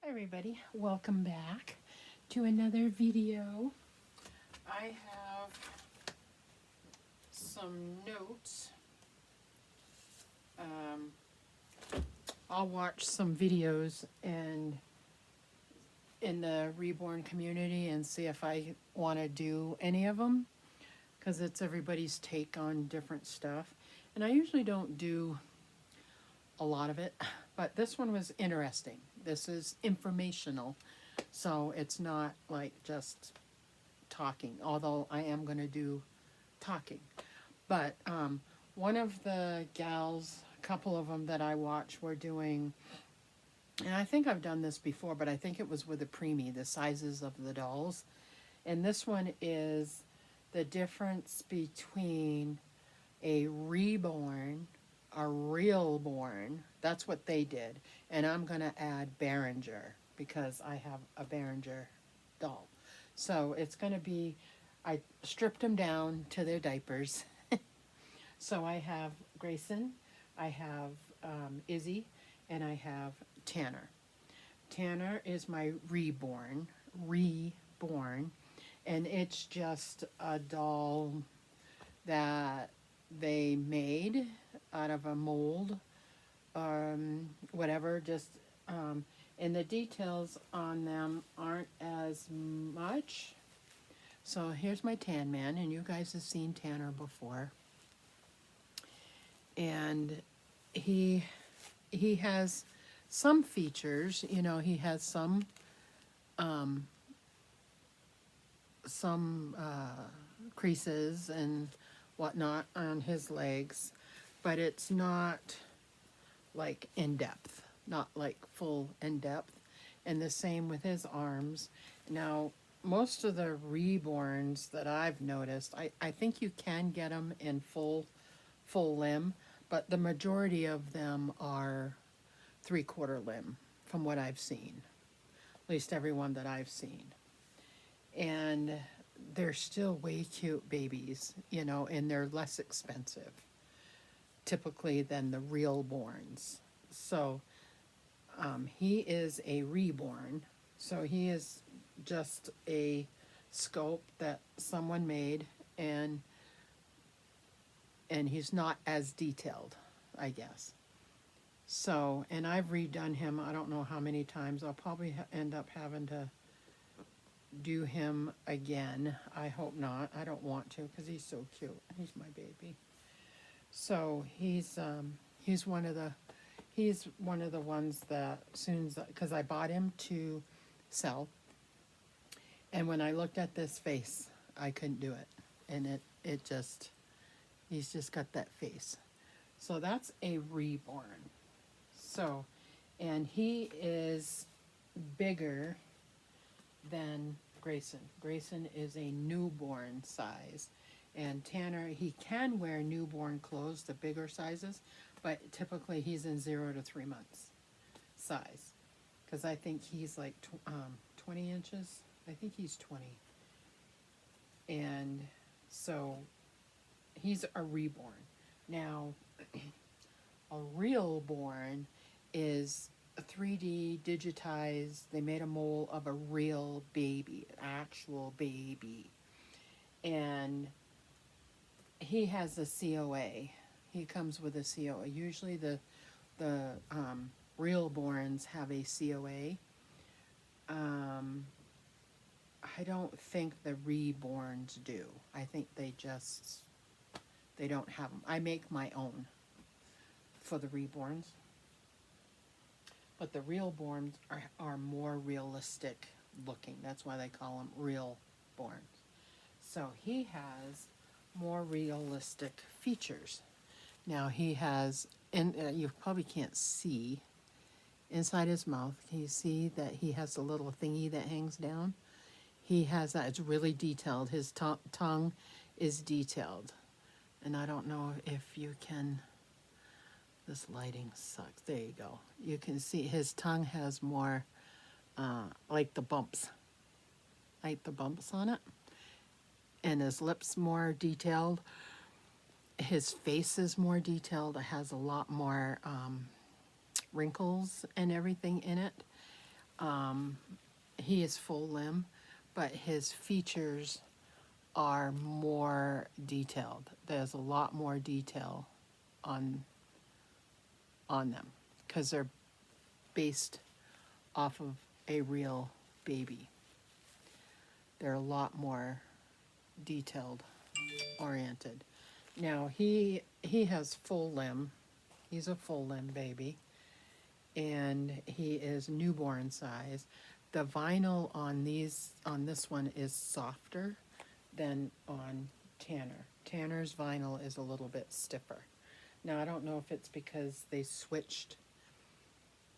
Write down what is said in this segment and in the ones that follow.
Hi everybody, welcome back to another video. I have some notes. I'll watch some videos and in the Reborn community and see if I want to do any of them, because it's everybody's take on different stuff. And I usually don't do a lot of it, but this one was interesting. This is informational, so it's not like just talking, although I am going to do talking. But one of the gals, a couple of them that I watch were doing, and I think I've done this before, but I think it was with a preemie, the sizes of the dolls. And this one is the difference between a reborn, a Realborn. That's what they did. And I'm going to add Behringer because I have a Behringer doll. So it's going to be, I stripped them down to their diapers. So I have Grayson, I have Izzy, and I have Tanner. Tanner is my reborn, and it's just a doll that they made out of a mold, whatever, just, and the details on them aren't as much. So here's my Tan Man, and you guys have seen Tanner before. And he has some features, you know, he has some creases and whatnot on his legs, but it's not like in depth, not like full in depth. And the same with his arms. Now, most of the reborns that I've noticed, I think you can get them in full limb, but the majority of them are 3/4 limb from what I've seen, at least everyone that I've seen. And they're still way cute babies, you know, and they're less expensive typically than the Realborns. So he is a reborn, so he is just a sculpt that someone made, and he's not as detailed, I guess. So, and I've redone him, I don't know how many times. I'll probably end up having to do him again. I hope not. I don't want to, because he's so cute. He's my baby. So he's one of the ones that soon, because I bought him to sell, and when I looked at this face, I couldn't do it, and it just, he's just got that face. So that's a reborn. So, and he is bigger than Grayson. Grayson is a newborn size. And Tanner, he can wear newborn clothes, the bigger sizes, but typically he's in 0 to 3 months size. Because I think he's like 20 inches. I think he's 20. And so he's a reborn. Now, a Realborn is a 3D digitized, they made a mold of a real baby, an actual baby. And he has a COA. He comes with a COA. Usually the Realborns have a COA. I don't think the Reborns do. I think they don't have them. I make my own for the Reborns. But the Realborns are more realistic looking. That's why they call them Realborns. So he has more realistic features. Now he has, and you probably can't see, inside his mouth, can you see that he has a little thingy that hangs down? He has that. It's really detailed. His tongue is detailed. And I don't know if you can, this lighting sucks. There you go. You can see his tongue has more, like the bumps on it. And his lips more detailed. His face is more detailed. It has a lot more wrinkles and everything in it. He is full limb, but his features are more detailed. There's a lot more detail on them because they're based off of a real baby. They're a lot more detailed oriented. Now he has full limb. He's a full limb baby, and he is newborn size. The vinyl on this one is softer than on Tanner. Tanner's vinyl is a little bit stiffer. Now I don't know if it's because they switched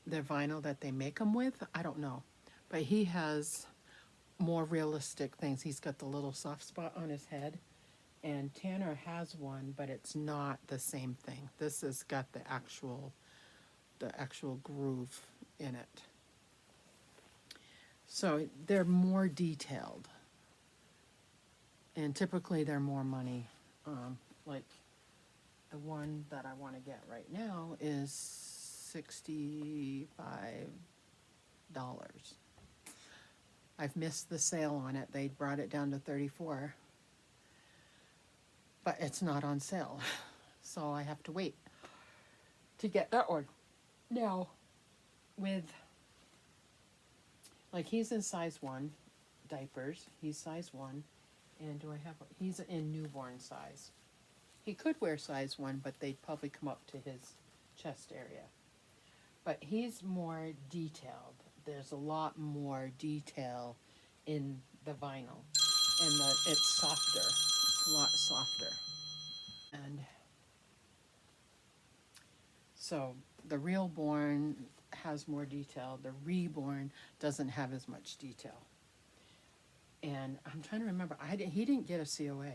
the vinyl that they make them with. I don't know, but he has more realistic things. He's got the little soft spot on his head, and Tanner has one, but it's not the same thing. This has got the actual groove in it. So they're more detailed, and typically they're more money. Like the one that I want to get right now is $65. I've missed the sale on it. They brought it down to $34, but it's not on sale, so I have to wait to get that one. Now, with, like, he's in size 1 diapers. He's size 1, and he's in newborn size. He could wear size 1, but they'd probably come up to his chest area. But he's more detailed. There's a lot more detail in the vinyl, and it's softer. It's a lot softer. And so the Realborn has more detail. The Reborn doesn't have as much detail. And I'm trying to remember, he didn't get a COA.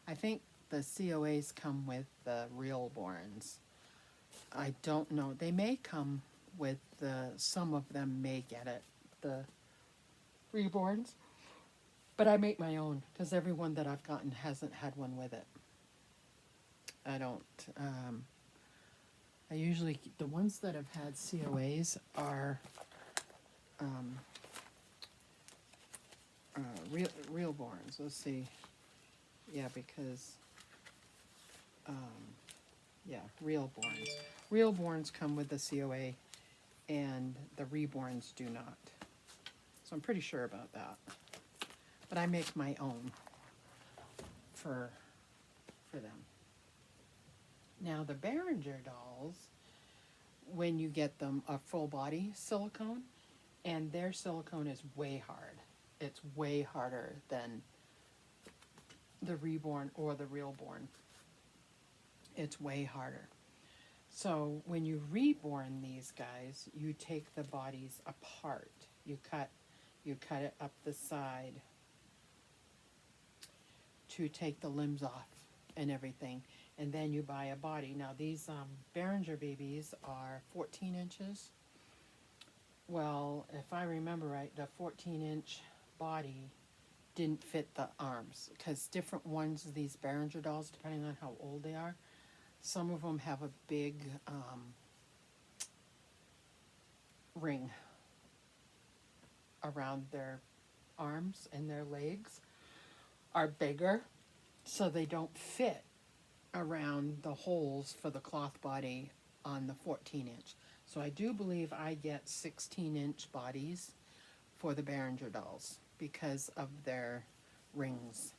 I think the COAs come with the Realborns. I don't know. They may come with some of them may get it, the Reborns. But I make my own because every one that I've gotten hasn't had one with it. I don't, I usually, the ones that have had COAs are Realborns. Let's see. Yeah, because, yeah, Realborns. Realborns come with the COA, and the Reborns do not. So I'm pretty sure about that. But I make my own for them. Now the Behringer dolls, when you get them, are full body silicone, and their silicone is way hard. It's way harder than the Reborn or the Realborn. It's way harder. So when you reborn these guys, you take the bodies apart. You cut it up the side to take the limbs off and everything, and then you buy a body. Now these Berenger babies are 14 inches. Well, if I remember right, the 14-inch body didn't fit the arms, because different ones of these Berenger dolls, depending on how old they are, some of them have a big ring around their arms, and their legs are bigger, so they don't fit around the holes for the cloth body on the 14-inch. So I do believe I get 16-inch bodies for the Berenger dolls because of their rings.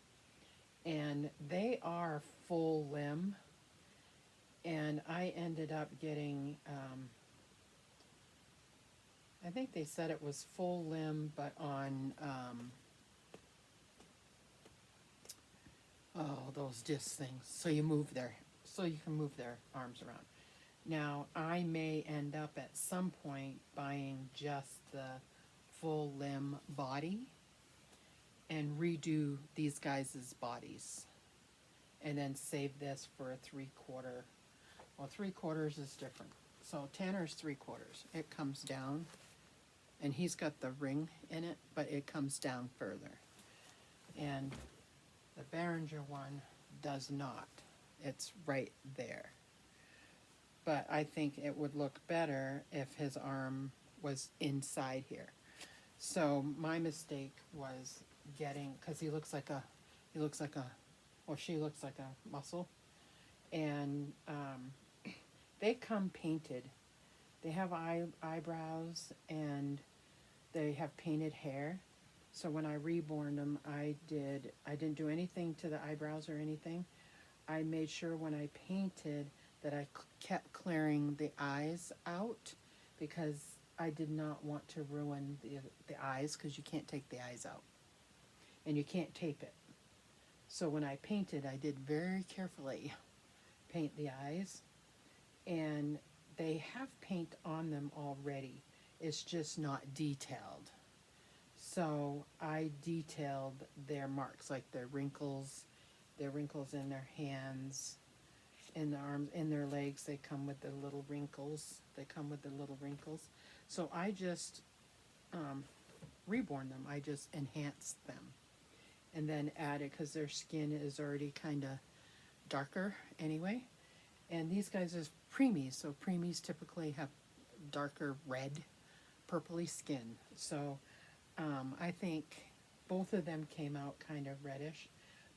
And they are full limb, and I ended up getting, I think they said it was full limb, but on, those disc things, so you can move their arms around. Now, I may end up at some point buying just the full limb body and redo these guys' bodies, and then save this for a 3/4. Well, 3/4 is different. So Tanner's 3/4. It comes down, and he's got the ring in it, but it comes down further. And the Behringer one does not. It's right there. But I think it would look better if his arm was inside here. So my mistake was getting, because he looks like a, or she looks like a mussel. And they come painted. They have eyebrows and they have painted hair. So when I reborn them, I didn't do anything to the eyebrows or anything. I made sure when I painted that I kept clearing the eyes out, because I did not want to ruin the eyes, because you can't take the eyes out and you can't tape it. So when I painted, I did very carefully paint the eyes, and they have paint on them already. It's just not detailed. So I detailed their marks, like their wrinkles in their hands, in their arms, in their legs. They come with the little wrinkles. So I just reborn them. I just enhanced them, and then added, because their skin is already kind of darker anyway. And these guys are preemies, so preemies typically have darker red, purpley skin. So I think both of them came out kind of reddish,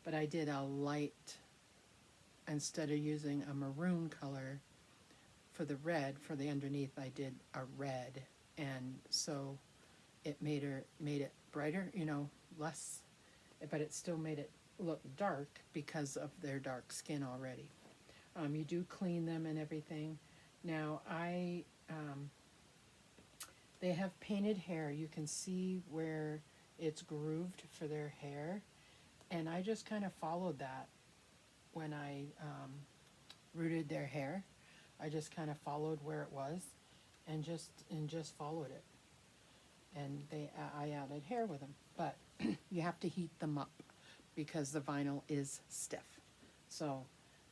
but I did a light, instead of using a maroon color for the red, for the underneath, I did a red, and so it made it brighter, less, but it still made it look dark because of their dark skin already. You do clean them and everything. Now they have painted hair. You can see where it's grooved for their hair, and I just kind of followed that when I rooted their hair. I just kind of followed where it was, and just followed it. And I added hair with them, but you have to heat them up because the vinyl is stiff. So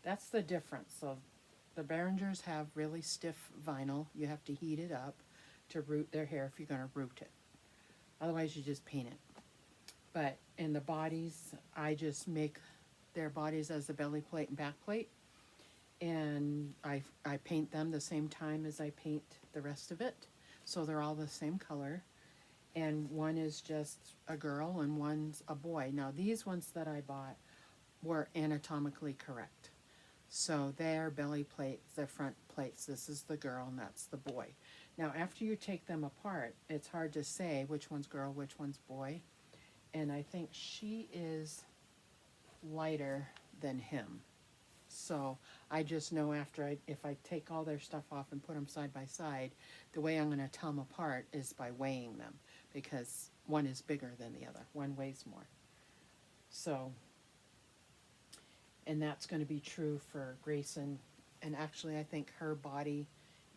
that's the difference. So the Behringers have really stiff vinyl. You have to heat it up to root their hair if you're going to root it. Otherwise, you just paint it. But in the bodies, I just make their bodies as the belly plate and back plate. And I paint them the same time as I paint the rest of it. So they're all the same color. And one is just a girl and one's a boy. Now, these ones that I bought were anatomically correct. So their belly plates, their front plates, this is the girl and that's the boy. Now, after you take them apart, it's hard to say which one's girl, which one's boy. And I think she is lighter than him. So I just know if I take all their stuff off and put them side by side, the way I'm going to tell them apart is by weighing them, because one is bigger than the other. One weighs more. So, and that's going to be true for Grayson. And actually, I think her body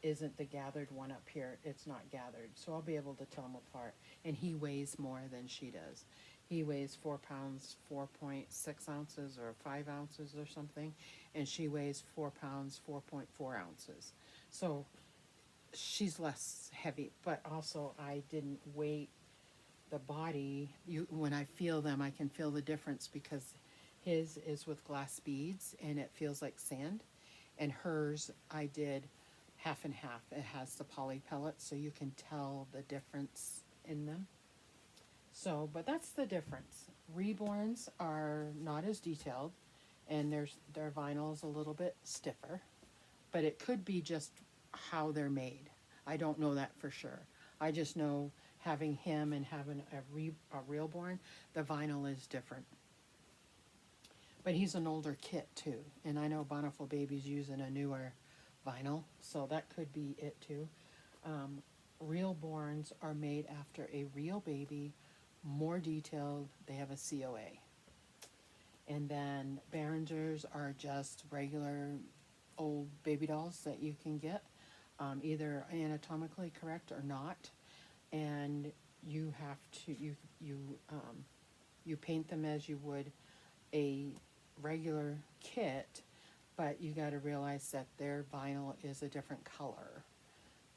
isn't the gathered one up here. It's not gathered. So I'll be able to tell them apart. And he weighs more than she does. He weighs 4 pounds, 4.6 ounces or 5 ounces or something. And she weighs 4 pounds, 4.4 ounces. So she's less heavy. But also I didn't weight the body. When I feel them, I can feel the difference, because his is with glass beads and it feels like sand. And hers, I did half and half. It has the poly pellets, so you can tell the difference in them. So, but that's the difference. Reborns are not as detailed, and their vinyl is a little bit stiffer, but it could be just how they're made. I don't know that for sure. I just know having him and having a Realborn, the vinyl is different. But he's an older kit too, and I know Bountiful Baby's using a newer vinyl, so that could be it too. Realborns are made after a real baby, more detailed. They have a COA. And then Beringers are just regular old baby dolls that you can get, either anatomically correct or not. And you have to you paint them as you would a regular kit, but you got to realize that their vinyl is a different color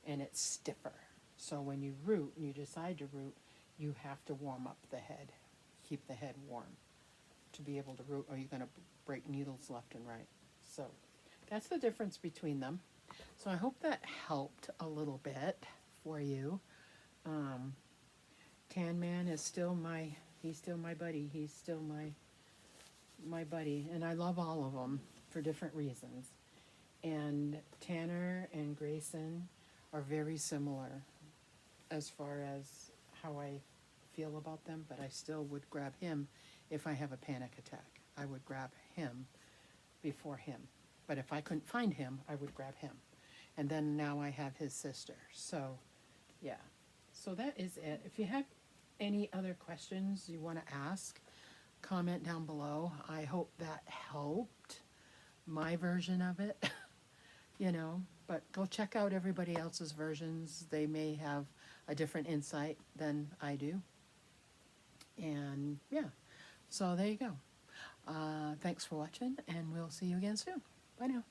and it's stiffer. So when you root and you decide to root, you have to warm up the head, keep the head warm to be able to root, or you're going to break needles left and right. So that's the difference between them. So I hope that helped a little bit for you. Tan Man is still he's still my buddy. He's still my buddy, and I love all of them for different reasons. And Tanner and Grayson are very similar as far as how I feel about them, but I still would grab him if I have a panic attack. I would grab him before him. But if I couldn't find him, I would grab him. And then now I have his sister. So, yeah. So that is it. If you have any other questions you want to ask, comment down below. I hope that helped my version of it, you know. But go check out everybody else's versions. They may have a different insight than I do. And yeah, so there you go. Thanks for watching, and we'll see you again soon. Bye now.